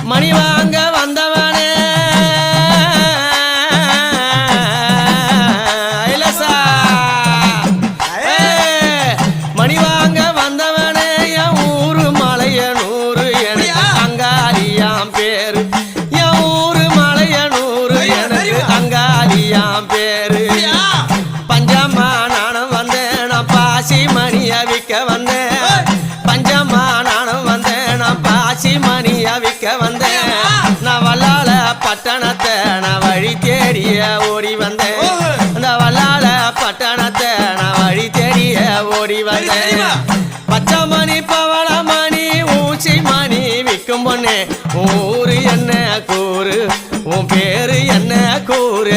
மணி வாங்க வந்தவனே மணி வாங்க வந்தவனே என் ஊரு மலையனூறு எனக்கு அங்காளியாம் பேரு என் ஊரு மலையனூறு எனக்கு அங்காளியாம் பேரு பஞ்சம்மா நானும் வந்தேன் நான் பாசி மணிய விற்க வந்தேன் பஞ்சம்மா நானும் வந்தேன் நான் பாசி மணிய விற்க வந்தேன் நான் வல்லால பட்டணத்தை நான் வழி தேடிய ஓடி வந்தேன் அந்த வல்லால பட்டணத்தை நான் வழி தேடிய ஓடி வந்தேன் பச்சை மணி பவள மணி ஊசி மணி விற்கும் பொண்ணே ஊரு என்ன கூறு உன் பேரு என்ன கூறு